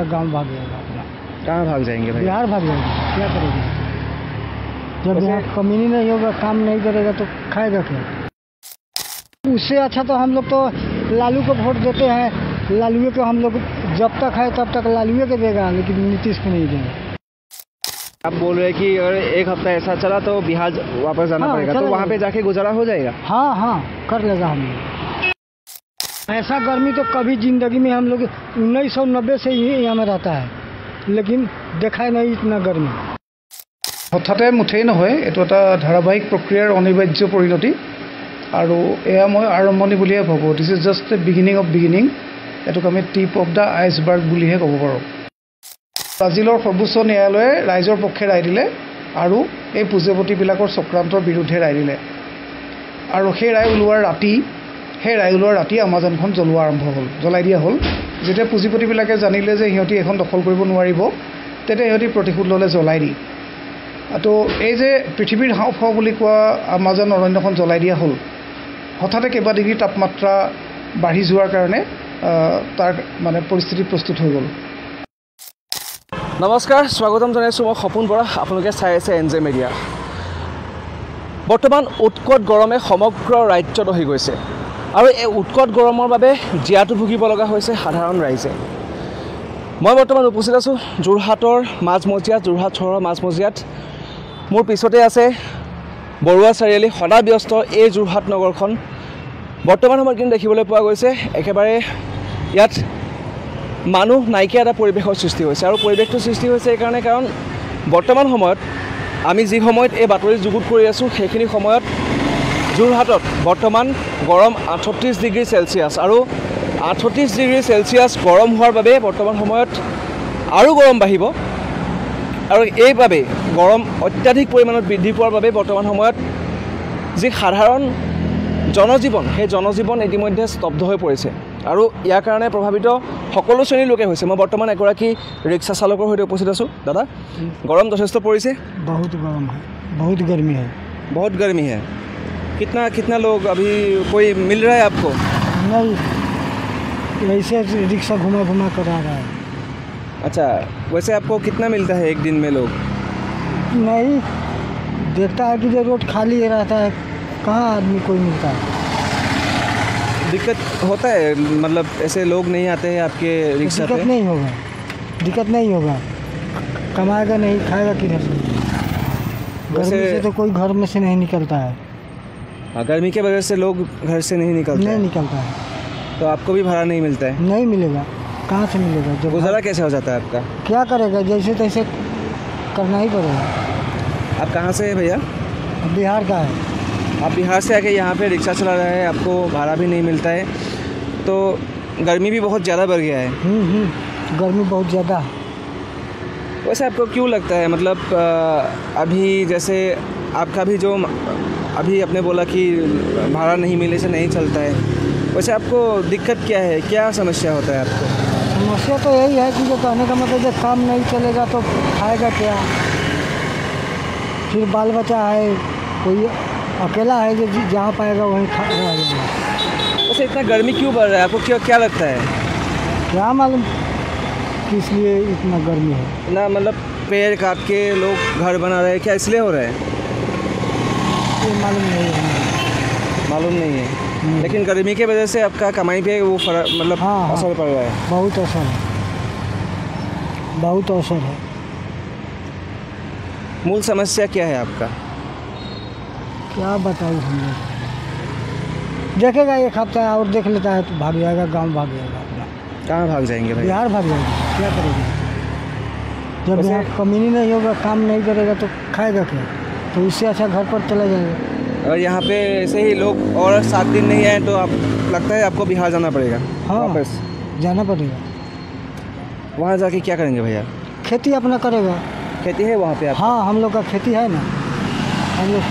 गांव भाग जाएगा अपना। कहाँ भाग जाएंगे भाई? बिहार भाग जाएगा, क्या करेगा? जब यहाँ कमीनी नहीं होगा, काम नहीं करेगा तो खाएगा क्या? उससे अच्छा तो हम लोग तो लालू को वोट देते हैं। लालू को हम लोग जब तक है तब तक लालू के देगा, लेकिन नीतीश को नहीं देगा। आप बोल रहे हैं कि अगर एक हफ्ता ऐसा चला तो बिहार वापस जाना पड़ेगा, तो वहाँ पे जाके गुजारा हो जाएगा? हाँ कर लेगा हम लोग। ऐसा गर्मी तो कभी जिंदगी में हम लोग 1990 से ही यहाँ में रहता है, लेकिन देखा नहीं इतना गर्मी। हठाते मुठেই নহয়, এইটো এটা ধাৰাবাহিক প্ৰক্ৰিয়াৰ অনিবাৰ্য পৰিণতি আৰু এয়া মই আৰম্ভণি বুলিয়ে ভাবোঁ। This is just the beginning of beginning. এইটোক আমি টিপ অফ দ্য আইচবাৰ্গ বুলিহে ক'ব পাৰোঁ। ব্ৰাজিলৰ সৰ্বোচ্চ ন্যায়ালয়ে ৰাইজৰ পক্ষে ৰায় দিলে আৰু এই পুঁজিপতিবিলাকৰ চক্ৰান্তৰ বিৰুদ্ধে ৰায় দিলে, আৰু সেই ৰায় ওলোৱাৰ ৰাতি আমাজনখন জ্বলাই দিয়া হ'ল। যেতিয়া পুঁজিপতিবিলাকে জানিলে যে সিহঁতি এখন দখল কৰিব নোৱাৰিব, তেতিয়া সিহঁতি প্ৰতিশোধ ল'লে জ্বলাই দি। তো এই যে পৃথিৱীৰ হাওঁফাওঁ বুলি কোৱা আমাজন অৰণ্যখন জ্বলাই দিয়া হ'ল, হঠাতে কেইবা ডিগ্ৰী তাপমাত্ৰা বাঢ়ি যোৱাৰ কাৰণে তাৰ মানে পৰিস্থিতি প্ৰস্তুত হৈ গ'ল। নমস্কাৰ, স্বাগতম জনাইছোঁ মই সপোন বৰা। আপোনালোকে চাই আছে NJ মিডিয়া। বৰ্তমান উৎকট গৰমে সমগ্ৰ ৰাজ্যত আহি গৈছে, আৰু এই উৎকট গৰমৰ বাবে জীয়াতু ভুগিব লগা হৈছে সাধাৰণ ৰাইজে। মই বৰ্তমান উপস্থিত আছোঁ যোৰহাটৰ মাজমজিয়াত, যোৰহাট চহৰৰ মাজমজিয়াত। মোৰ পিছতে আছে বৰুৱা চাৰিআলি। সদা ব্যস্ত এই যোৰহাট নগৰখন বৰ্তমান সময়ত কিন্তু দেখিবলৈ পোৱা গৈছে একেবাৰে ইয়াত মানুহ নাইকিয়া এটা পৰিৱেশৰ সৃষ্টি হৈছে, আৰু পৰিৱেশটো সৃষ্টি হৈছে এইকাৰণে কাৰণ বৰ্তমান সময়ত আমি যি সময়ত এই বাতৰি যুগুত কৰি আছোঁ, সেইখিনি সময়ত যোৰহাটত বৰ্তমান গৰম 38 ডিগ্ৰী চেলচিয়াছ, আৰু 38 ডিগ্ৰী চেলচিয়াছ গৰম হোৱাৰ বাবে বৰ্তমান সময়ত আৰু গৰম বাঢ়িব, আৰু এইবাবে গৰম অত্যাধিক পৰিমাণত বৃদ্ধি পোৱাৰ বাবে বৰ্তমান সময়ত যি সাধাৰণ জনজীৱন, সেই জনজীৱন ইতিমধ্যে স্তব্ধ হৈ পৰিছে, আৰু ইয়াৰ কাৰণে প্ৰভাৱিত সকলো শ্ৰেণীৰ লোকে হৈছে। মই বৰ্তমান এগৰাকী ৰিক্সা চালকৰ সৈতে উপস্থিত আছোঁ। দাদা, গৰম যথেষ্ট পৰিছে? बहुत गरम है, बहुत गर्मी है। बहुत गर्मी है। कितना लोग अभी कोई मिल रहा है आपको? नहीं, ऐसे रिक्शा घुमा कर आ रहा है। अच्छा, वैसे आपको कितना मिलता है एक दिन में लोग? नहीं, देखता है कि जो रोड खाली रहता है, कहाँ आदमी कोई मिलता है। दिक्कत होता है, मतलब ऐसे लोग नहीं आते हैं आपके रिक्शा पे? दिक्कत नहीं होगा। कमाएगा नहीं, खाएगा किधर से? गर्मी से तो कोई घर में से नहीं निकलता है। हाँ, गर्मी के वजह से लोग घर से नहीं निकलता है। तो आपको भी भाड़ा नहीं मिलता है? नहीं मिलेगा, कहाँ से मिलेगा? जब गुजारा कैसे हो जाता है आपका? क्या करेगा, जैसे तैसे करना ही पड़ेगा। आप कहाँ से हैं भैया? बिहार का है। आप बिहार से आके यहाँ पे रिक्शा चला रहे हैं, आपको भाड़ा भी नहीं मिलता है, तो गर्मी भी बहुत ज़्यादा बढ़ गया है। गर्मी बहुत ज़्यादा है। वैसे आपको क्यों लगता है, मतलब अभी जैसे आपका भी जो अभी आपने बोला कि भाड़ा नहीं मिलने से नहीं चलता है, वैसे आपको दिक्कत क्या है, क्या समस्या होता है आपको? समस्या तो यही है कि जो कहने का मतलब जब काम नहीं चलेगा तो खाएगा क्या? फिर बाल बच्चा है, कोई अकेला है जो जहाँ पाएगा वहीं खा जाएगा। वैसे इतना गर्मी क्यों बढ़ रहा है, आपको क्या लगता है? क्या मालूम किस लिए इतना गर्मी है ना, मतलब पेड़ काट के लोग घर बना रहे हैं, क्या इसलिए हो रहा है? ये मालूम नहीं है। लेकिन गर्मी की वजह से आपका कमाई पे वो मतलब असर पड़ रहा है? बहुत असर है। मूल समस्या क्या है आपका? क्या बताऊँ हम लोग, देखेगा एक हफ्ता और देख लेता है तो भाग जाएगा, गांव भाग जाएगा अपना। कहाँ भाग जाएंगे भाई? बिहार भाग जाएगा, क्या करेगा? जब यहाँ कमीनी नहीं होगा, काम नहीं करेगा तो खाएगा क्या? तो इससे अच्छा घर पर चला जाएगा। और यहाँ पे ऐसे ही लोग और 7 दिन नहीं आए तो आप लगता है आपको बिहार जाना पड़ेगा? हाँ, वापस जाना पड़ेगा। वहाँ जाके क्या करेंगे भैया? खेती अपना करेगा। खेती है वहाँ पे आप? हाँ, हम लोग का खेती है ना। हम लोग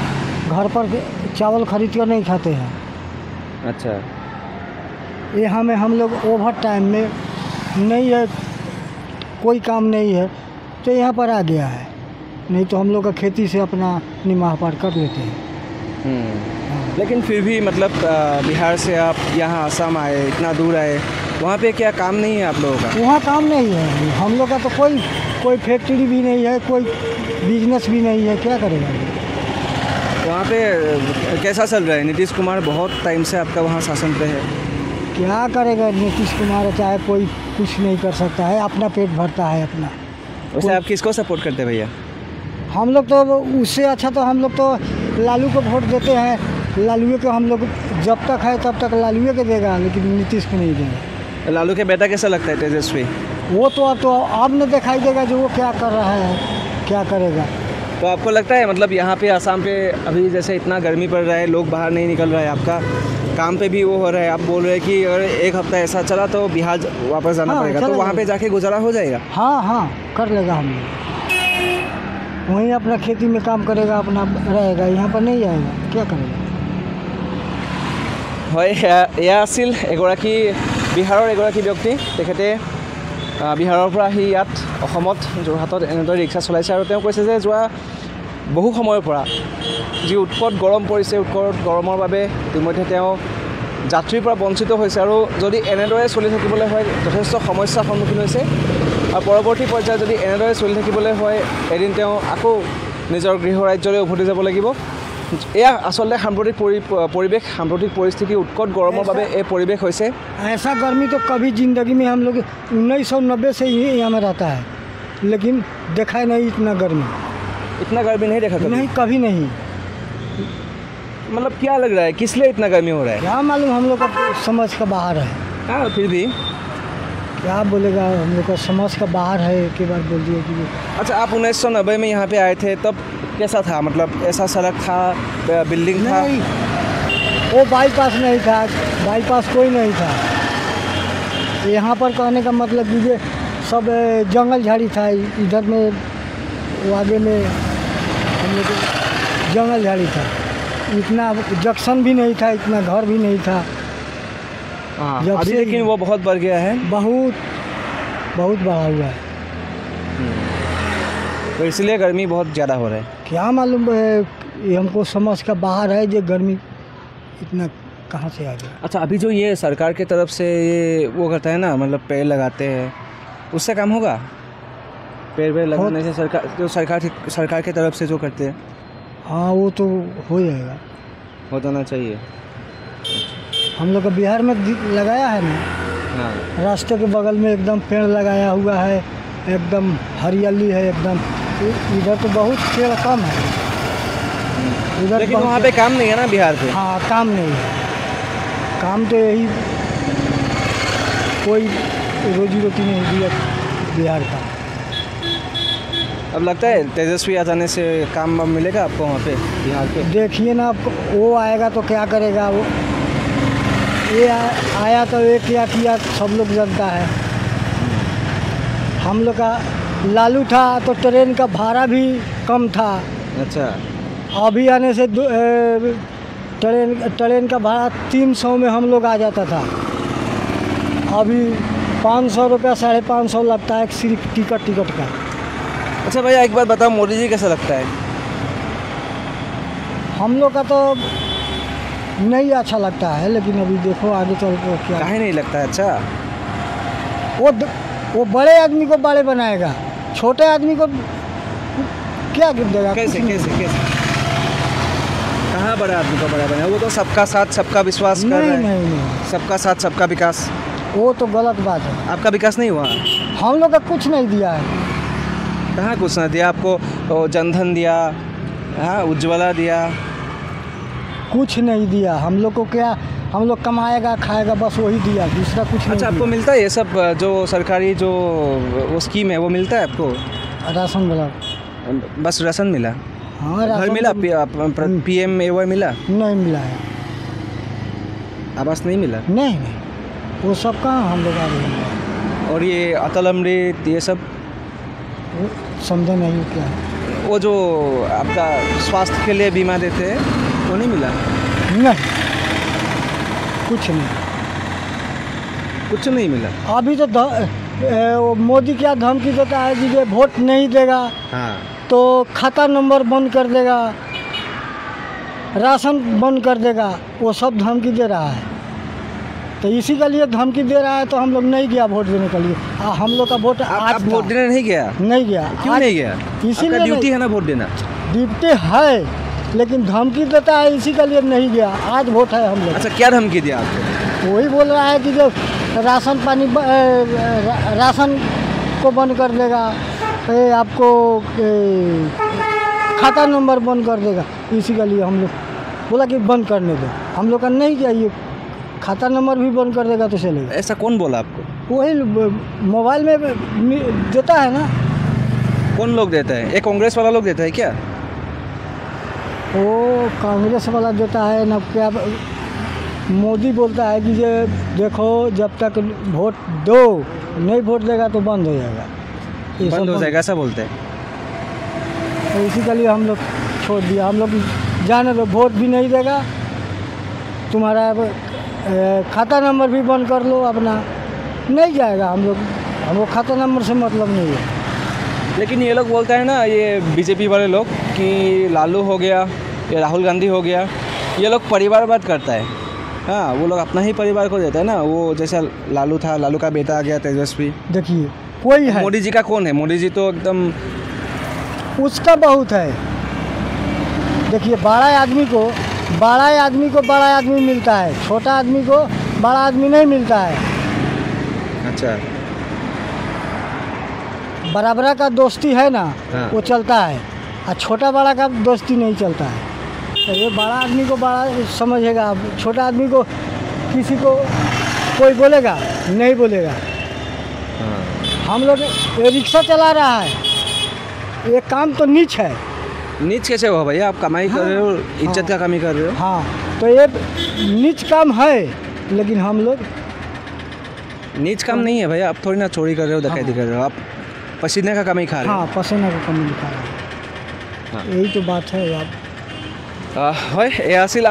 घर पर चावल खरीद कर नहीं खाते हैं। अच्छा, यहाँ में हम लोग ओवर टाइम में नहीं है, कोई काम नहीं है तो यहाँ पर आ गया है, नहीं तो हम लोग का खेती से अपना निमाह पार कर लेते हैं। लेकिन फिर भी मतलब बिहार से आप यहाँ असम आए, इतना दूर आए, वहाँ पे क्या काम नहीं है आप लोगों का? वहाँ काम नहीं है, हम लोग का तो कोई फैक्ट्री भी नहीं है, कोई बिजनेस भी नहीं है, क्या करेगा? वहाँ पे कैसा चल रहा है? नीतीश कुमार बहुत टाइम से आपका वहाँ शासन पे है। क्या करेगा नीतीश कुमार? चाहे कोई कुछ नहीं कर सकता है, अपना पेट भरता है अपना। वैसे आप किसको सपोर्ट करते हैं भैया? हम लोग तो उससे अच्छा तो हम लोग तो लालू को वोट देते हैं। लालू को हम लोग जब तक है तब तक लालू के देगा, लेकिन नीतीश को नहीं देगा। लालू के बेटा कैसा लगता है तेजस्वी? वो तो अब न दिखाई देगा जो वो क्या कर रहा है, क्या करेगा। तो आपको लगता है मतलब यहाँ पे आसाम पे अभी जैसे इतना गर्मी पड़ रहा है, लोग बाहर नहीं निकल रहा है, आपका काम पे भी वो हो रहा है, आप बोल रहे हैं कि अगर एक हफ्ता ऐसा चला तो बिहार वापस जाना हाँ, पड़ेगा, तो वहाँ पे जाके गुजारा हो जाएगा? हाँ कर लेगा। हम लोग वहीं अपना खेती में काम करेगा, अपना रहेगा, यहाँ पर नहीं आएगा, क्या करेगा? হয় এয়া আছিল এগৰাকী বিহাৰৰ এগৰাকী ব্যক্তি। তেখেতে বিহাৰৰ পৰা আহি ইয়াত অসমত যোৰহাটত এনেদৰে ৰিক্সা চলাইছে আৰু তেওঁ কৈছে যে যোৱা বহু সময়ৰ পৰা যি উৎকট গৰম পৰিছে, উৎকট গৰমৰ বাবে ইতিমধ্যে তেওঁ যাত্ৰীৰ পৰা বঞ্চিত হৈছে আৰু যদি এনেদৰে চলি থাকিবলৈ হয় যথেষ্ট সমস্যাৰ সন্মুখীন হৈছে আৰু পৰৱৰ্তী পৰ্যায়ত যদি এনেদৰে চলি থাকিবলৈ হয় এদিন তেওঁ আকৌ নিজৰ গৃহ ৰাজ্যলৈ উভতি যাব লাগিব। এয়া আচলতে সাম্প্ৰতিক পৰিৱেশ, সাম্প্ৰতিক পৰিস্থিতি, উৎকট গৰমৰ বাবে এই পৰিৱেশ হৈছে। ऐसा गर्मी तो कभी ज़िंदगी में हम लोग 1990 से ही यहाँ में रहता है, लेकिन देखा नहीं इतना गर्मी। इतना गर्मी नहीं देखा कभी? नहीं, कभी नहीं। मतलब क्या लग रहा है, किस लिए इतना गर्मी हो रहा है? क्या मालूम, हम लोग का समझ का बाहर है। हाँ फिर भी क्या बोलेगा, हम लोग का समझ का बाहर है। एक बार बोल दिए कि अच्छा, आप 1990 में यहाँ पे आए थे, तब कैसा था? मतलब ऐसा सड़क था, बिल्डिंग था? नहीं, वो बाईपास नहीं था, बाईपास कोई नहीं था। यहाँ पर कहने का मतलब कि ये सब जंगल झाड़ी था। इधर में वो आगे में हम लोग जंगल झाड़ी था, इतना जंक्शन भी नहीं था, इतना घर भी नहीं था। हाँ, जब अभी से लेकिन वो बहुत बढ़ गया है, बहुत बढ़ा हुआ है। तो इसलिए गर्मी बहुत ज़्यादा हो रहा है। क्या मालूम है, ये हमको समझ का बाहर है, ये गर्मी इतना कहाँ से आ गया। अच्छा, अभी जो ये सरकार की तरफ से ये वो करता है ना, मतलब पेड़ लगाते हैं, उससे काम होगा? पेड़ लगाने से सरकार, जो सरकार की तरफ से जो करते हैं, हाँ वो तो हो जाएगा, हो जाना चाहिए। हम लोग का बिहार में लगाया है ना। हाँ, रास्ते के बगल में एकदम पेड़ लगाया हुआ है, एकदम हरियाली है एकदम। इधर तो बहुत पेड़ कम है, उधर लेकिन वहाँ पे काम नहीं है ना बिहार पे? हाँ, काम नहीं है। काम तो यही, कोई रोजी रोटी नहीं दिया बिहार का। अब लगता है तेजस्वी आ जाने से काम मिलेगा आपको वहाँ पे बिहार पे? देखिए ना, आपको वो आएगा तो क्या करेगा। वो ये आया तो ये क्या किया सब लोग जानता है। हम लोग का लालू था तो ट्रेन का भाड़ा भी कम था। अच्छा, अभी आने से ट्रेन का भाड़ा 300 में हम लोग आ जाता था। अभी 500 रुपया, 550 लगता है सिर्फ टिकट का। अच्छा भैया, एक बात बताओ, मोदी जी कैसा लगता है? हम लोग का तो नहीं अच्छा लगता है, लेकिन अभी देखो आगे चल के क्या। काहे नहीं लगता है? अच्छा, वो बड़े आदमी को बड़े बनाएगा, छोटे आदमी को क्या गिफ्ट देगा? कैसे कहाँ बड़ा आदमी को बड़ा बनाएगा? वो तो सबका साथ सबका विश्वास कर रहा है। नहीं, सबका साथ सबका विकास, वो तो गलत बात है। आपका विकास नहीं हुआ? हम लोग का कुछ नहीं दिया है। कहाँ कुछ ना दिया आपको? जनधन दिया, हाँ, उज्ज्वला दिया, कुछ नहीं दिया हम लोग को। क्या हम लोग कमाएगा खाएगा, बस वही दिया, दूसरा कुछ नहीं। अच्छा, आपको मिलता है ये सब जो सरकारी जो वो स्कीम है, वो मिलता है आपको? राशन वाला बस राशन मिला? हाँ, घर मिला? PM-AY मिला? नहीं मिला है। आवास नहीं मिला? नहीं, वो सब कहाँ हम लोग आ रहे हैं। और ये अटल अमृत ये सब वो समझे नहीं क्या है। वो जो आपका स्वास्थ्य के लिए बीमा देते हैं, वो नहीं मिला? नहीं, कुछ नहीं, कुछ नहीं मिला। अभी तो वो मोदी क्या धमकी देता है कि ये वोट नहीं देगा हाँ, तो खाता नंबर बंद कर देगा, राशन बंद कर देगा, वो सब धमकी दे रहा है। तो इसी के लिए धमकी दे रहा है, तो हम लोग नहीं गया वोट देने के लिए। हम लोग का वोट आज आप वोट देने नहीं गया? नहीं गया। क्यों नहीं गया? इसीलिए ड्यूटी है ना वोट देना। ड्यूटी है, लेकिन धमकी देता है, इसी के लिए नहीं गया। आज वोट है हम लोग। अच्छा, क्या धमकी दिया आपको? वही बोल रहा है कि जो राशन पानी राशन को बंद कर देगा, आपको खाता नंबर बंद कर देगा। इसी के लिए हम लोग बोला कि बंद करने दो। हम लोग का नहीं किया, ये खाता नंबर भी बंद कर देगा तो चलेगा। ऐसा कौन बोला आपको? वही मोबाइल में देता है ना। कौन लोग देता है? ये कांग्रेस वाला लोग देता है क्या? वो कांग्रेस वाला देता है ना, क्या मोदी बोलता है कि ये देखो जब तक वोट दो, नहीं वोट देगा तो बंद हो जाएगा। बंद हो जाएगा ऐसा बोलते हैं। तो इसी के लिए हम लोग छोड़ दिया। हम लोग जाने दो, वोट भी नहीं देगा, तुम्हारा खाता नंबर भी बंद कर लो अपना, नहीं जाएगा। हमको खाता नंबर से मतलब नहीं है। लेकिन ये लोग बोलते हैं ना, ये बीजेपी वाले लोग, कि लालू हो गया या राहुल गांधी हो गया, ये लोग परिवारवाद करता है। हाँ, वो लोग अपना ही परिवार को देता है ना। वो जैसा लालू था, लालू का बेटा आ गया तेजस्वी। देखिए कोई है, मोदी जी का कौन है? मोदी जी तो एकदम उसका बहुत है। देखिए बड़ा आदमी को बड़ा आदमी मिलता है, छोटा आदमी को बड़ा आदमी नहीं मिलता है। अच्छा, बराबरा का दोस्ती है ना, हाँ। वो चलता है, और छोटा बड़ा का दोस्ती नहीं चलता है। तो ये बड़ा आदमी को बड़ा समझेगा, छोटा आदमी को किसी को कोई बोलेगा नहीं बोलेगा। हाँ। हम लोग ये रिक्शा चला रहा है, ये काम तो नीच है। नीच कैसे हुआ भैया? आप कमाई कर रहे हो, इज्जत का कमी कर रहे हो। हाँ, तो ये नीच काम है, लेकिन हम लोग नीच काम नहीं है भैया। आप थोड़ी ना चोरी कर रहे हो, डकैती कर रहे हो, आप पसीने का कमाई खा रहे हो। हाँ, पसीना का कमी दिखा रहा है। हाँ। यही तो बात है यार। হয়, এয়া আছিল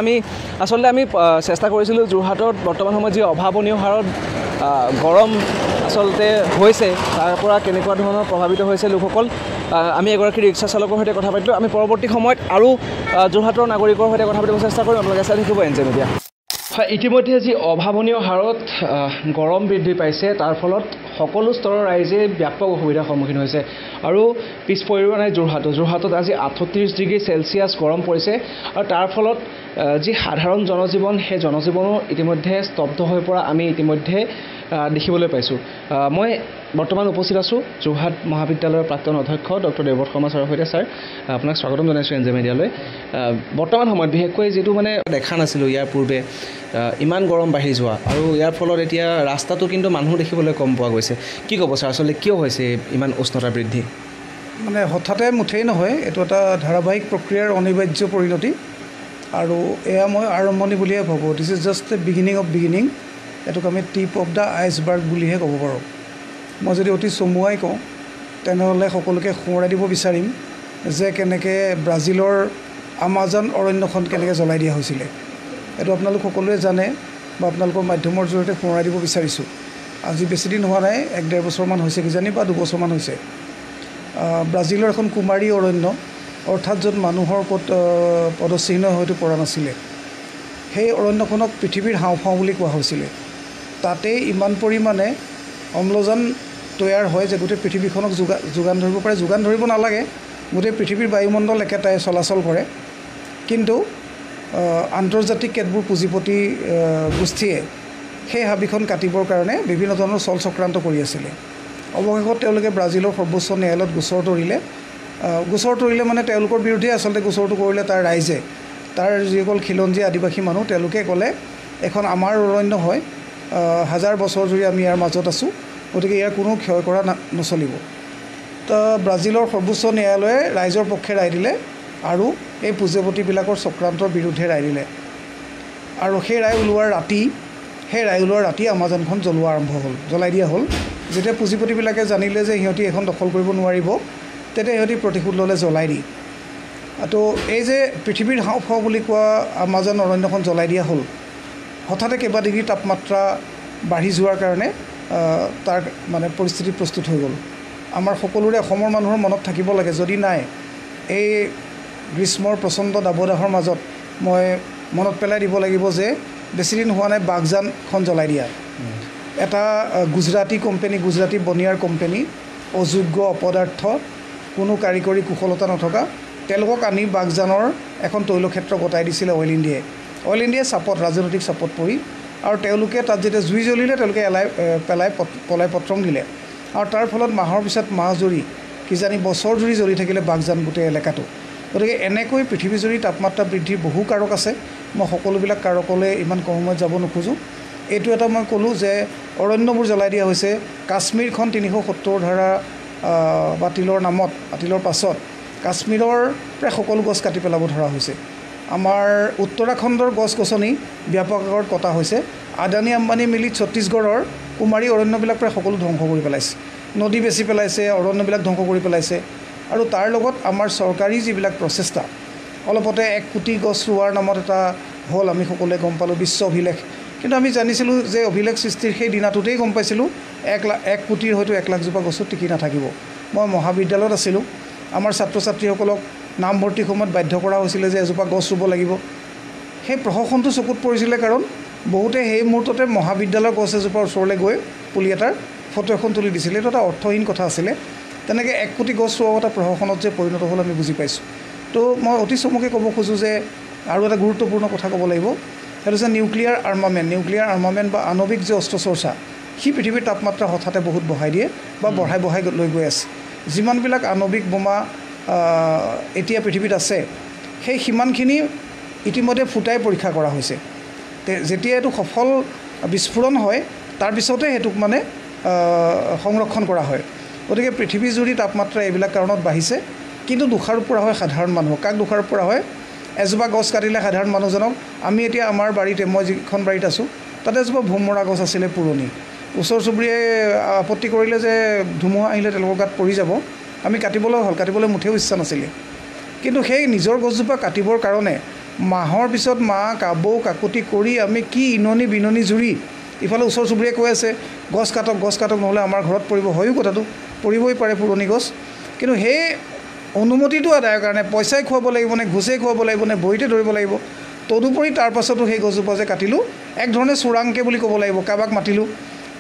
আমি চেষ্টা কৰিছিলোঁ যোৰহাটত বৰ্তমান সময়ত যি অভাৱনীয় হাৰত গৰম আচলতে হৈছে, তাৰ পৰা কেনেকুৱা ধৰণৰ প্ৰভাৱিত হৈছে লোকসকল। আমি এগৰাকী ৰিক্সা চালকৰ সৈতে কথা পাতিলোঁ। আমি পৰৱৰ্তী সময়ত আৰু যোৰহাটৰ নাগৰিকৰ সৈতে কথা পাতিব চেষ্টা কৰিম। আপোনালোকে চাই থাকিব এন জে মিডিয়া। হয়, ইতিমধ্যে যি অভাৱনীয় হাৰত গৰম বৃদ্ধি পাইছে, তাৰ ফলত সকলো স্তৰৰ ৰাইজে ব্যাপক অসুবিধাৰ সন্মুখীন হৈছে। আৰু পিছ পৰি ৰোৱা নাই যোৰহাটত আজি 38 ডিগ্ৰী চেলচিয়াছ গৰম পৰিছে। আৰু তাৰ ফলত যি সাধাৰণ জনজীৱন, সেই জনজীৱনো ইতিমধ্যে স্তব্ধ হৈ পৰা আমি ইতিমধ্যে দেখিবলৈ পাইছোঁ। মই বৰ্তমান উপস্থিত আছোঁ যোৰহাট মহাবিদ্যালয়ৰ প্ৰাক্তন অধ্যক্ষ ডক্টৰ দেৱব্ৰত শৰ্মা ছাৰৰ সৈতে। ছাৰ, আপোনাক স্বাগতম জনাইছোঁ এন জে মিডিয়ালৈ। বৰ্তমান সময়ত বিশেষকৈ যিটো দেখা নাছিলোঁ ইয়াৰ পূৰ্বে, ইমান গৰম বাঢ়ি যোৱা, আৰু ইয়াৰ ফলত এতিয়া ৰাস্তাটো কিন্তু মানুহ দেখিবলৈ কম পোৱা গৈছে। কি ক'ব ছাৰ, আচলতে কিয় হৈছে ইমান উষ্ণতা বৃদ্ধি? হঠাতে মুঠেই নহয়, এইটো এটা ধাৰাবাহিক প্ৰক্ৰিয়াৰ অনিবাৰ্য পৰিণতি, আৰু এয়া মই আৰম্ভণি বুলিয়ে ভাবোঁ। This is just the beginning of beginning. এইটোক আমি টিপ অফ দ্য আইচবাৰ্গ বুলিহে ক'ব পাৰোঁ। মই যদি অতি চমুৱাই কওঁ, তেনেহ'লে সকলোকে সোঁৱৰাই দিব বিচাৰিম যে কেনেকৈ ব্ৰাজিলৰ আমাজন অৰণ্যখন কেনেকৈ জ্বলাই দিয়া হৈছিলে। এইটো আপোনালোক সকলোৱে জানে, বা আপোনালোকৰ মাধ্যমৰ জৰিয়তে সোঁৱৰাই দিব বিচাৰিছোঁ। আজি বেছিদিন হোৱা নাই, 1-1.5 বছৰমান হৈছে কিজানি, বা 2 বছৰমান হৈছে। ব্ৰাজিলৰ এখন কুমাৰী অৰণ্য, অৰ্থাৎ য'ত মানুহৰ পদচিহ্ন হয়তো পৰা নাছিলে, সেই অৰণ্যখনক পৃথিৱীৰ হাওঁফাওঁ বুলি কোৱা হৈছিলে। তাতেই ইমান পৰিমাণে অম্লজান তৈয়াৰ হয় যে গোটেই পৃথিৱীখনক যোগান ধৰিব পাৰে। যোগান ধৰিব নালাগে, গোটেই পৃথিৱীৰ বায়ুমণ্ডল একেটাই চলাচল কৰে। কিন্তু আন্তৰ্জাতিক কেতবোৰ পুঁজিপতি গোষ্ঠীয়ে সেই হাবিখন কাটিবৰ কাৰণে বিভিন্ন ধৰণৰ চল চক্ৰান্ত কৰি আছিলে। অৱশেষত তেওঁলোকে ব্ৰাজিলৰ সৰ্বোচ্চ ন্যায়ালয়ত গোচৰ তৰিলে মানে তেওঁলোকৰ বিৰুদ্ধে আচলতে গোচৰটো কৰিলে তাৰ ৰাইজে, তাৰ যিসকল খিলঞ্জীয়া আদিবাসী মানুহ, তেওঁলোকে ক'লে এখন আমাৰ অৰণ্য হয়, 1000 বছৰ জুৰি আমি ইয়াৰ মাজত আছোঁ, গতিকে ইয়াৰ কোনো ক্ষয় কৰা নচলিব। তো ব্ৰাজিলৰ সৰ্বোচ্চ ন্যায়ালয়ে ৰাইজৰ পক্ষে ৰায় দিলে, আৰু এই পুঁজিপতিবিলাকৰ চক্ৰান্তৰ বিৰুদ্ধে ৰায় দিলে। আৰু সেই ৰায় ওলোৱাৰ ৰাতি আমাজনখন জ্বলাই দিয়া হ'ল। যেতিয়া পুঁজিপতিবিলাকে জানিলে যে সিহঁতি এখন দখল কৰিব নোৱাৰিব, তেতিয়া সিহঁতি প্ৰতিশোধ ল'লে জ্বলাই দি। তো এই যে পৃথিৱীৰ হাওঁফাওঁ বুলি কোৱা আমাজন অৰণ্যখন জ্বলাই দিয়া হ'ল, হঠাতে কেইবা ডিগ্ৰী তাপমাত্ৰা বাঢ়ি যোৱাৰ কাৰণে তাৰ পৰিস্থিতি প্ৰস্তুত হৈ গ'ল। আমাৰ সকলোৰে, অসমৰ মানুহৰ মনত থাকিব লাগে, যদি নাই এই গ্ৰীষ্মৰ প্ৰচণ্ড দাবদাহৰ মাজত মই মনত পেলাই দিব লাগিব যে বেছিদিন হোৱা নাই বাগজানখন জ্বলাই দিয়া এটা গুজৰাটী কোম্পানী গুজৰাটী বনিয়াৰ কোম্পানী অযোগ্য অপদাৰ্থ কোনো কাৰিকৰী কুশলতা নথকা তেওঁলোকক আনি বাগজানৰ এখন তৈলক্ষেত্ৰ গতাই দিছিলে অইল ইণ্ডিয়াই চাপত ৰাজনৈতিক চাপত পৰি আৰু তেওঁলোকে তাত যেতিয়া জুই জ্বলিলে তেওঁলোকে পলাই পত্ৰং দিলে আৰু তাৰ ফলত মাহৰ পিছত মাহ জুৰি কিজানি বছৰ জুৰি জ্বলি থাকিলে বাগজান গোটেই এলেকাটো গতিকে এনেকৈ পৃথিৱীজুৰি তাপমাত্ৰা বৃদ্ধিৰ বহু কাৰক আছে মই সকলোবিলাক কাৰকলৈ ইমান কম সময়ত যাব নোখোজোঁ এইটো এটা মই ক'লোঁ যে অৰণ্যবোৰ জ্বলাই দিয়া হৈছে কাশ্মীৰখন 370 ধাৰা বাতিলৰ নামত বাতিলৰ পাছত কাশ্মীৰৰ প্ৰায় সকলো গছ কাটি পেলাব ধৰা হৈছে আমাৰ উত্তৰাখণ্ডৰ গছ গছনি ব্যাপক আকাৰত কটা হৈছে আদানী আম্বানী মিলি ছত্তীশগড়ৰ কুমাৰী অৰণ্যবিলাক প্ৰায় সকলো ধ্বংস কৰি পেলাইছে নদী বেছি পেলাইছে অৰণ্যবিলাক ধ্বংস কৰি পেলাইছে আৰু তাৰ লগত আমাৰ চৰকাৰী যিবিলাক প্ৰচেষ্টা অলপতে 1 কোটি গছ ৰোৱাৰ নামত এটা হ'ল আমি সকলোৱে গম পালোঁ বিশ্ব অভিলেখ কিন্তু আমি জানিছিলোঁ যে অভিলেখ সৃষ্টিৰ সেই দিনাটোতেই গম পাইছিলোঁ 1 কোটিৰ হয়তো 1 লাখ জোপা গছত টিকি নাথাকিব মই মহাবিদ্যালয়ত আছিলোঁ আমাৰ ছাত্ৰ ছাত্ৰীসকলক নামভৰ্তিৰ সময়ত বাধ্য কৰা হৈছিলে যে এজোপা গছ ৰুব লাগিব সেই প্ৰশাসনটো চকুত পৰিছিলে কাৰণ বহুতে সেই মুহূৰ্ততে মহাবিদ্যালয়ৰ গছ এজোপাৰ ওচৰলৈ গৈ পুলি এটাৰ ফটো এখন তুলি দিছিলে এইটো এটা অৰ্থহীন কথা আছিলে তেনেকৈ 1 কোটি গছ ৰোৱা এটা প্ৰশাসনত যে পৰিণত হ'ল আমি বুজি পাইছোঁ তো মই অতি চমুকৈ ক'ব খোজোঁ যে আৰু এটা গুৰুত্বপূৰ্ণ কথা ক'ব লাগিব সেইটো হৈছে নিউক্লিয়াৰ আৰ্মামেণ্ট বা আণৱিক যে অস্ত্ৰ চৰ্চা সি পৃথিৱীৰ তাপমাত্ৰা হঠাতে বহুত বঢ়াই দিয়ে বা বঢ়াই লৈ গৈ আছে যিমানবিলাক আণৱিক বোমা এতিয়া পৃথিৱীত আছে সেই সিমানখিনি ইতিমধ্যে ফুটাই পৰীক্ষা কৰা হৈছে যেতিয়া এইটো সফল বিস্ফোৰণ হয় তাৰপিছতে সেইটোক মানে সংৰক্ষণ কৰা হয় গতিকে পৃথিৱীজুৰি তাপমাত্ৰা এইবিলাক কাৰণত বাঢ়িছে কিন্তু দোষাৰোপ কৰা হয় সাধাৰণ মানুহক কাক দোষাৰোপ কৰা হয় এজোপা গছ কাটিলে সাধাৰণ মানুহজনক আমি এতিয়া আমাৰ বাৰীতে মই যিখন বাৰীত আছোঁ তাতে এজোপা ভোমৰা গছ আছিলে পুৰণি ওচৰ চুবুৰীয়াই আপত্তি কৰিলে যে ধুমুহা আহিলে তেওঁলোকৰ গাত পৰি যাব আমি কাটিবলৈ মুঠেও ইচ্ছা নাছিলে কিন্তু সেই নিজৰ গছজোপা কাটিবৰ কাৰণে মাহৰ পিছত মাহ কাবৌ কাকুতি কৰি আমি কি ইননি বিননি জুৰি ইফালে ওচৰ চুবুৰীয়াই কৈ আছে গছ কাটক নহ'লে আমাৰ ঘৰত পৰিব হয়ো কথাটো পৰিবই পাৰে পুৰণি গছ কিন্তু সেই অনুমতিটো আদায়ৰ কাৰণে পইচাই খুৱাব লাগিব নে ঘুচেই খুৱাব লাগিব নে বহীতে ধৰিব লাগিব তদুপৰি তাৰ পাছতো সেই গছজোপা যে কাটিলোঁ এক ধৰণে চোৰাংকৈ বুলি ক'ব লাগিব কাৰোবাক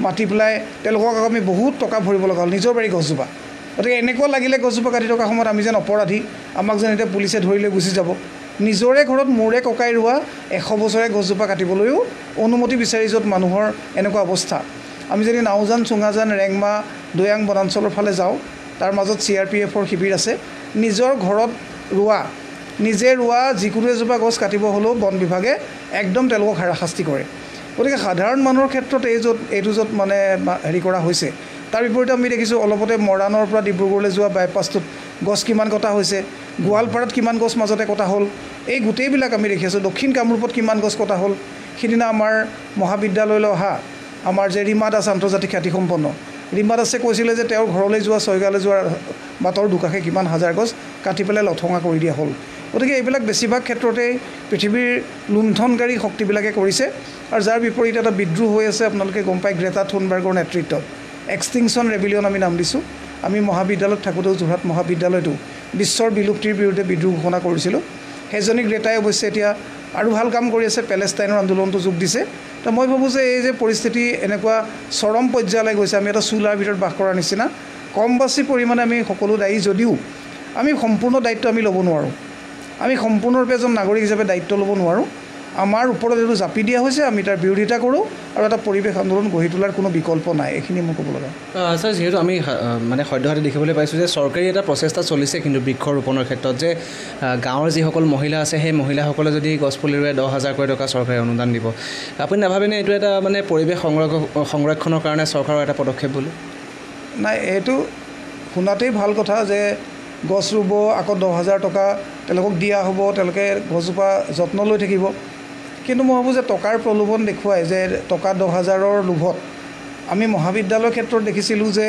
মাতি পেলাই তেওঁলোকক আমি বহুত টকা ভৰিব লগা হ'ল নিজৰ বাৰী গছজোপা গতিকে এনেকুৱা লাগিলে গছজোপা কাটি থকা সময়ত আমি যেন অপৰাধী আমাক যেন এতিয়া পুলিচে ধৰি লৈ গুচি যাব নিজৰে ঘৰত মূৰে ককাই ৰোৱা 100 বছৰে গছজোপা কাটিবলৈও অনুমতি বিচাৰি য'ত মানুহৰ এনেকুৱা অৱস্থা আমি যদি নাওজান চুঙাজান ৰেংমা দৈয়াং বনাঞ্চলৰ ফালে যাওঁ তাৰ মাজত CRPFৰ শিবিৰ আছে নিজৰ ঘৰত নিজে ৰোৱা যিকোনো এজোপা গছ কাটিব হ'লেও বন বিভাগে একদম তেওঁলোকক হাৰাশাস্তি কৰে গতিকে সাধাৰণ মানুহৰ ক্ষেত্ৰত এইটো য'ত মানে হেৰি কৰা হৈছে তাৰ বিপৰীতে আমি দেখিছোঁ অলপতে মৰাণৰ পৰা ডিব্ৰুগড়লৈ যোৱা বাইপাছটোত গছ কিমান কটা হৈছে গোৱালপাৰাত কিমান গছ মাজতে কটা হ'ল এই গোটেইবিলাক আমি দেখি আছোঁ দক্ষিণ কামৰূপত কিমান গছ কটা হ'ল সিদিনা আমাৰ মহাবিদ্যালয়লৈ অহা আমাৰ যে ৰীমা দাস আন্তৰ্জাতিক খ্যাতিসম্পন্ন ৰীমা দাসে কৈছিলে যে তেওঁৰ ঘৰলৈ যোৱা ছয়গালৈ যোৱাৰ বাটৰ দুকাষে কিমান হাজাৰ গছ কাটি পেলাই লথঙা কৰি দিয়া হ'ল গতিকে এইবিলাক বেছিভাগ ক্ষেত্ৰতেই পৃথিৱীৰ লুণ্ঠনকাৰী শক্তিবিলাকে কৰিছে আৰু যাৰ বিপৰীতে এটা বিদ্ৰোহ হৈ আছে আপোনালোকে গম পায় গ্ৰেটা থুনবাৰ্গৰ নেতৃত্বত এক্সটিংশ্যন ৰেবিলিয়ন আমি নাম দিছোঁ আমি মহাবিদ্যালয়ত থাকোঁতেও যোৰহাট মহাবিদ্যালয়টো বিশ্বৰ বিলুপ্তিৰ বিৰুদ্ধে বিদ্ৰোহ ঘোষণা কৰিছিলোঁ সেইজনী গ্ৰেটাই অৱশ্যে এতিয়া আৰু ভাল কাম কৰি আছে পেলেষ্টাইনৰ আন্দোলনটো যোগ দিছে তো মই ভাবোঁ যে এই যে পৰিস্থিতি এনেকুৱা চৰম পৰ্যায়লৈ গৈছে আমি এটা চোলাৰ ভিতৰত বাস কৰাৰ নিচিনা কম বাছি পৰিমাণে আমি সকলো দায়ী যদিও আমি সম্পূৰ্ণ দায়িত্ব আমি ল'ব নোৱাৰোঁ আমি সম্পূৰ্ণৰূপে এজন নাগৰিক হিচাপে দায়িত্ব ল'ব নোৱাৰোঁ আমাৰ ওপৰত এইটো জাপি দিয়া হৈছে আমি তাৰ বিৰোধিতা কৰোঁ আৰু এটা পৰিৱেশ আন্দোলন গঢ়ি তোলাৰ কোনো বিকল্প নাই এইখিনি মই ক'ব লগা ছাৰ যিহেতু আমি মানে সদ্যহতে দেখিবলৈ পাইছোঁ যে চৰকাৰী এটা প্ৰচেষ্টা চলিছে কিন্তু বৃক্ষৰোপণৰ ক্ষেত্ৰত যে গাঁৱৰ যিসকল মহিলা আছে সেই মহিলাসকলে যদি গছপুলি ৰুৱে 10,000 কোটি টকা চৰকাৰে অনুদান দিব আপুনি নাভাবেনে এইটো এটা মানে পৰিৱেশ সংৰক্ষণৰ কাৰণে চৰকাৰৰ এটা পদক্ষেপ বুলি নাই এইটো শুনাতেই ভাল কথা যে গছ ৰুব আকৌ 10,000 টকা তেওঁলোকক দিয়া হ'ব তেওঁলোকে গছজোপা যত্ন লৈ থাকিব কিন্তু মই ভাবোঁ যে টকাৰ প্ৰলোভন দেখুৱাই যে টকা 10,000ৰ লোভত আমি মহাবিদ্যালয়ৰ ক্ষেত্ৰত দেখিছিলোঁ যে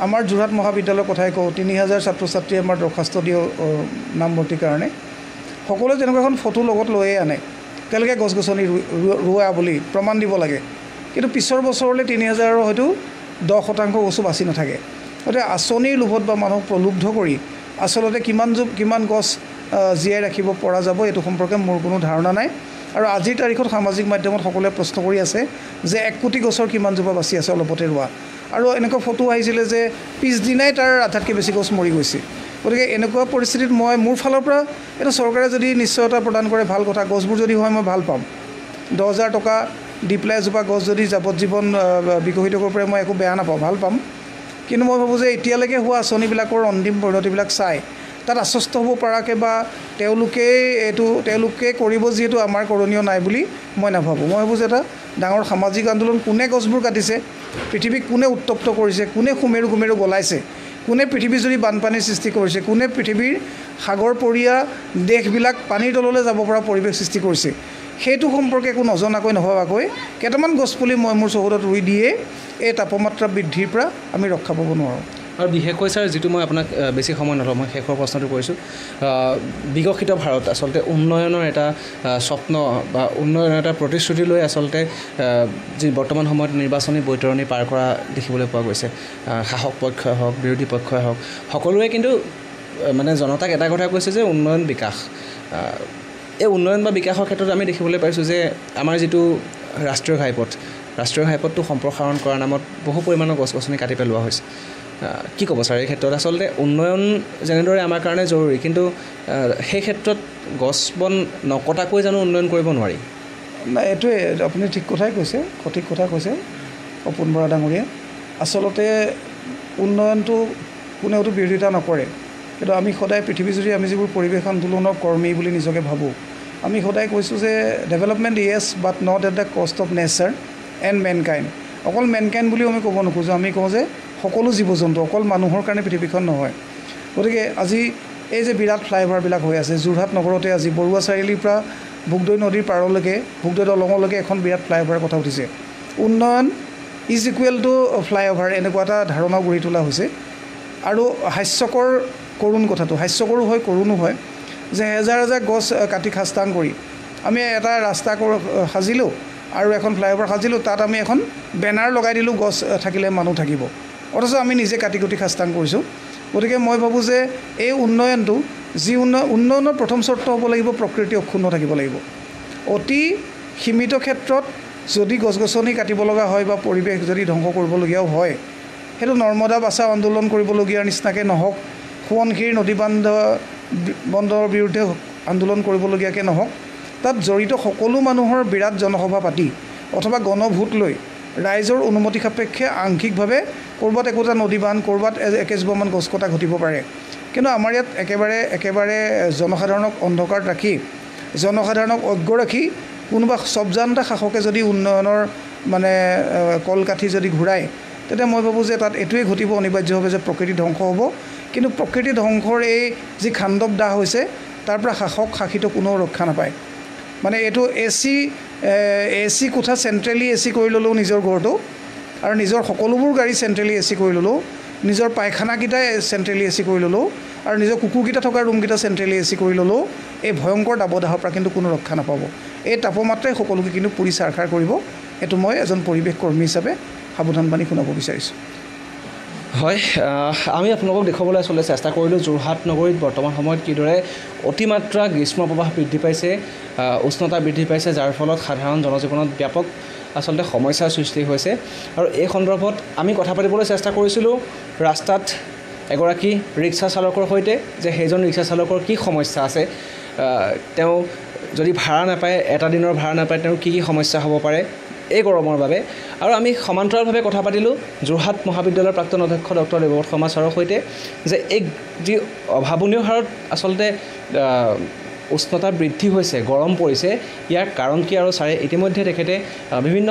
আমাৰ যোৰহাট মহাবিদ্যালয়ৰ কথাই কওঁ 3,000 ছাত্ৰ ছাত্ৰীয়ে আমাৰ দৰখাস্ত দিয়ে নামভৰ্তিৰ কাৰণে সকলোৱে তেনেকুৱা এখন ফটো লগত লৈয়ে আনে তেওঁলোকে গছ গছনি ৰোৱা বুলি প্ৰমাণ দিব লাগে কিন্তু পিছৰ বছৰলৈ 3,000ৰ হয়তো 10% গছো বাচি নাথাকে গতিকে আঁচনিৰ লোভত বা মানুহক প্ৰলুব্ধ কৰি আচলতে কিমান গছ জীয়াই ৰাখিব পৰা যাব এইটো সম্পৰ্কে মোৰ কোনো ধাৰণা নাই আৰু আজিৰ তাৰিখত সামাজিক মাধ্যমত সকলোৱে প্ৰশ্ন কৰি আছে যে 1 কোটি গছৰ কিমানজোপা বাচি আছে অলপতে ৰোৱা আৰু এনেকুৱা ফটো আহিছিলে যে পিছদিনাই তাৰ আধাতকৈ বেছি গছ মৰি গৈছে গতিকে এনেকুৱা পৰিস্থিতিত মই মোৰ ফালৰ পৰা এটা চৰকাৰে যদি নিশ্চয়তা প্ৰদান কৰে ভাল কথা গছবোৰ যদি হয় মই ভাল পাম 10,000 টকা দি পেলাই এজোপা গছ যদি যাৱজ্জীৱন বিকশিত কৰিব পাৰে মই একো বেয়া নাপাওঁ ভাল পাম কিন্তু মই ভাবোঁ যে এতিয়ালৈকে হোৱা আঁচনিবিলাকৰ অন্তিম পৰিণতিবিলাক চাই তাত আশ্বস্ত হ'ব পৰাকৈ বা তেওঁলোকে কৰিব যিহেতু আমাৰ কৰণীয় নাই বুলি মই নাভাবোঁ মই ভাবোঁ যে এটা ডাঙৰ সামাজিক আন্দোলন কোনে গছবোৰ কাটিছে পৃথিৱীক কোনে উত্তপ্ত কৰিছে কোনে সুমেৰু গলাইছে কোনে পৃথিৱী জুৰি বানপানীৰ সৃষ্টি কৰিছে কোনে পৃথিৱীৰ সাগৰপৰীয়া দেশবিলাক পানীৰ তললৈ যাব পৰা পৰিৱেশ সৃষ্টি কৰিছে সেইটো সম্পৰ্কে একো নজনাকৈ নভবাকৈ কেইটামান গছপুলি মই মোৰ চৌহদত ৰুই দিয়ে এই তাপমাত্ৰা বৃদ্ধিৰ পৰা আমি ৰক্ষা পাব নোৱাৰোঁ আৰু বিশেষকৈ ছাৰ যিটো মই আপোনাক বেছি সময় নলওঁ মই শেষৰ প্ৰশ্নটো কৰিছোঁ বিকশিত ভাৰত আচলতে উন্নয়নৰ এটা স্বপ্ন বা উন্নয়নৰ এটা প্ৰতিশ্ৰুতি লৈ আচলতে যি বৰ্তমান সময়ত নিৰ্বাচনী বৈতৰণি পাৰ কৰা দেখিবলৈ পোৱা গৈছে শাসক পক্ষই হওক বিৰোধী পক্ষই হওক সকলোৱে কিন্তু মানে জনতাক এটা কথা কৈছে যে উন্নয়ন বিকাশ এই উন্নয়ন বা বিকাশৰ ক্ষেত্ৰত আমি দেখিবলৈ পাইছোঁ যে আমাৰ যিটো ৰাষ্ট্ৰীয় ঘাইপথটো সম্প্ৰসাৰণ কৰাৰ নামত বহু পৰিমাণৰ গছ গছনি কাটি পেলোৱা হৈছে কি ক'ব ছাৰ এই ক্ষেত্ৰত আচলতে উন্নয়ন যেনেদৰে আমাৰ কাৰণে জৰুৰী কিন্তু সেই ক্ষেত্ৰত গছ বন নকটাকৈ জানো উন্নয়ন কৰিব নোৱাৰি নাই এইটোৱে আপুনি ঠিক কথাই কৈছে সঠিক কথা কৈছে অপুন বৰা ডাঙৰীয়া আচলতে উন্নয়নটো কোনেওতো বিৰোধিতা নকৰে কিন্তু আমি সদায় পৃথিৱীজুৰি আমি যিবোৰ পৰিৱেশ আন্দোলনৰ কৰ্মী বুলি নিজকে ভাবোঁ আমি সদায় কৈছোঁ যে development yes but not at the cost of nature and mankind অকল মেনকাইণ্ড বুলিও আমি ক'ব নোখোজোঁ আমি কওঁ যে সকলো জীৱ জন্তু অকল মানুহৰ কাৰণে পৃথিৱীখন নহয় গতিকে আজি এই যে বিৰাট ফ্লাইঅভাৰবিলাক হৈ আছে যোৰহাট নগৰতে আজি বৰুৱা চাৰিআলিৰ পৰা ভোগদৈ নদীৰ পাৰলৈকে ভোগদৈ দলঙলৈকে এখন বিৰাট ফ্লাইঅভাৰৰ কথা উঠিছে উন্নয়ন ইজ ইকুৱেল টু ফ্লাইঅভাৰ এনেকুৱা এটা ধাৰণাও গঢ়ি তোলা হৈছে আৰু হাস্যকৰ কৰুণ কথাটো হাস্যকৰো হয় কৰুণো হয় যে হেজাৰ গছ কাটি খাস্তাং কৰি আমি এটা ৰাস্তা সাজিলোঁ আৰু এখন ফ্লাইঅভাৰ সাজিলোঁ তাত আমি এখন বেনাৰ লগাই দিলোঁ গছ থাকিলে মানুহ থাকিব অথচ আমি নিজে কাটি খাস্তাং কৰিছোঁ গতিকে মই ভাবোঁ যে এই উন্নয়নটো যি উন্নয়নৰ প্ৰথম চৰ্ত হ'ব লাগিব প্ৰকৃতি অক্ষুণ্ণ থাকিব লাগিব অতি সীমিত ক্ষেত্ৰত যদি গছ গছনি কাটিব লগা হয় বা পৰিৱেশ যদি ধ্বংস কৰিবলগীয়াও হয় সেইটো নৰ্মদা বাচাও আন্দোলন কৰিবলগীয়াৰ নিচিনাকৈ নহওক সোৱণশিৰি নদী বন্ধৰ বিৰুদ্ধে আন্দোলন কৰিবলগীয়াকৈ নহওক তাত জড়িত সকলো মানুহৰ বিৰাট জনসভা পাতি অথবা গণভোট লৈ ৰাইজৰ অনুমতি সাপেক্ষে আংশিকভাৱে ক'ৰবাত একোটা নদী বান্ধ ক'ৰবাত একেজোপামান গছ কটা ঘটিব পাৰে কিন্তু আমাৰ ইয়াত একেবাৰে জনসাধাৰণক অন্ধকাৰত ৰাখি জনসাধাৰণক অজ্ঞ ৰাখি কোনোবা সবজানতা শাসকে যদি উন্নয়নৰ মানে কলকাঠি যদি ঘূৰাই তেতিয়া মই ভাবোঁ যে তাত এইটোৱে ঘটিব অনিবাৰ্যভাৱে যে প্ৰকৃতি ধ্বংস হ'ব কিন্তু প্ৰকৃতি ধ্বংসৰ এই যি খাণ্ডৱ দাহ হৈছে তাৰ পৰা শাসিত কোনেও ৰক্ষা নাপায় মানে এইটো এচি কোঠা চেণ্ট্ৰেলি এচি কৰি ল'লেও নিজৰ ঘৰটো আৰু নিজৰ সকলোবোৰ গাড়ী চেণ্ট্ৰেলি এচি কৰি ল'লেও নিজৰ পায়খানাকেইটাই চেণ্ট্ৰেলি এচি কৰি ল'লেও আৰু নিজৰ কুকুৰকেইটা থকা ৰুমকেইটা চেণ্ট্ৰেলি এচি কৰি ল'লেও এই ভয়ংকৰ দাবদাহৰ পৰা কিন্তু কোনো ৰক্ষা নাপাব এই তাপমাত্ৰাই সকলোকে কিন্তু পুৰি চাৰখাৰ কৰিব এইটো মই এজন পৰিৱেশ কৰ্মী হিচাপে সাৱধানবাণী শুনাব বিচাৰিছোঁ হয় আমি আপোনালোকক দেখুৱাবলৈ আচলতে চেষ্টা কৰিলোঁ যোৰহাট নগৰীত বৰ্তমান সময়ত কিদৰে অতিমাত্ৰা গ্ৰীষ্ম প্ৰবাহ বৃদ্ধি পাইছে উষ্ণতা বৃদ্ধি পাইছে যাৰ ফলত সাধাৰণ জনজীৱনত ব্যাপক আচলতে সমস্যাৰ সৃষ্টি হৈছে আৰু এই সন্দৰ্ভত আমি কথা পাতিবলৈ চেষ্টা কৰিছিলোঁ ৰাস্তাত এগৰাকী ৰিক্সা চালকৰ সৈতে যে সেইজন ৰিক্সা চালকৰ কি সমস্যা আছে তেওঁ যদি ভাড়া নাপায় এটা দিনৰ ভাড়া নাপায় তেওঁৰ কি সমস্যা হ'ব পাৰে এই গৰমৰ বাবে আৰু আমি সমান্তৰালভাৱে কথা পাতিলোঁ যোৰহাট মহাবিদ্যালয়ৰ প্ৰাক্তন অধ্যক্ষ ডক্টৰ দেৱব্ৰত শৰ্মা ছাৰৰ সৈতে যে এই যি অভাৱনীয় হাৰত আচলতে উষ্ণতা বৃদ্ধি হৈছে গৰম পৰিছে ইয়াৰ কাৰণ কি আৰু ছাৰে ইতিমধ্যে তেখেতে বিভিন্ন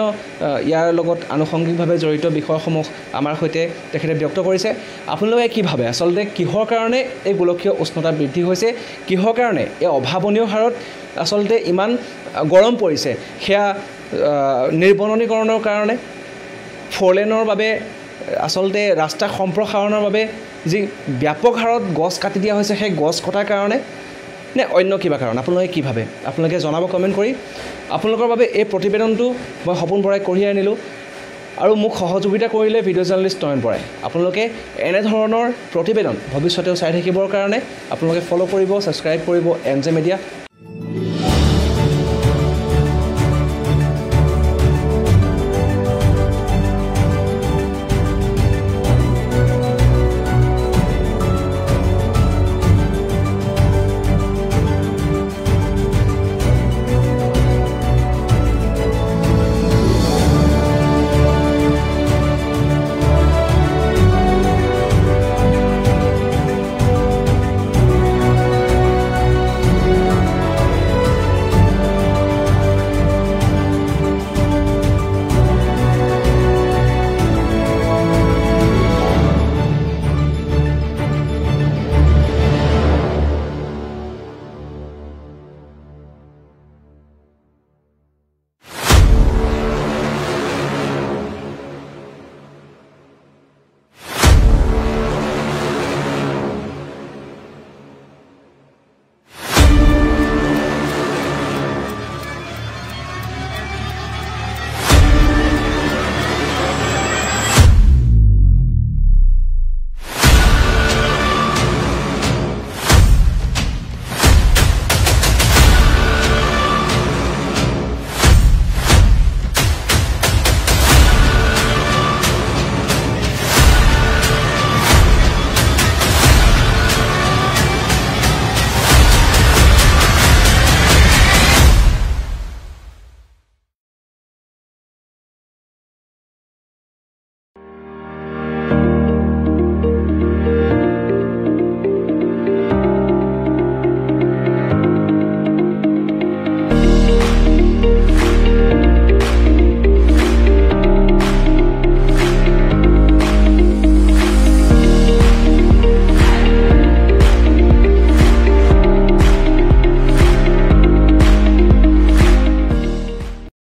ইয়াৰ লগত আনুষংগিকভাৱে জড়িত বিষয়সমূহ আমাৰ সৈতে তেখেতে ব্যক্ত কৰিছে আপোনালোকে কি ভাবে আচলতে কিহৰ কাৰণে এই গোলকীয় উষ্ণতা বৃদ্ধি হৈছে কিহৰ কাৰণে এই অভাৱনীয় হাৰত আচলতে ইমান গৰম পৰিছে সেয়া নিৰ্বননীকৰণৰ কাৰণে ফ'ৰলেনৰ বাবে আচলতে ৰাস্তা সম্প্ৰসাৰণৰ বাবে যি ব্যাপক হাৰত গছ কাটি দিয়া হৈছে সেই গছ কটাৰ কাৰণে নে অন্য কিবা কাৰণ আপোনালোকে কি ভাবে আপোনালোকে জনাব কমেণ্ট কৰি আপোনালোকৰ বাবে এই প্ৰতিবেদনটো মই সপোন বৰাই কঢ়িয়াই আনিলোঁ আৰু মোক সহযোগিতা কৰিলে ভিডিঅ' জাৰ্নেলিষ্ট নয়ন বৰাই আপোনালোকে এনেধৰণৰ প্ৰতিবেদন ভৱিষ্যতেও চাই থাকিবৰ কাৰণে আপোনালোকে ফ'ল' কৰিব ছাবস্ক্ৰাইব কৰিব এনজে মিডিয়া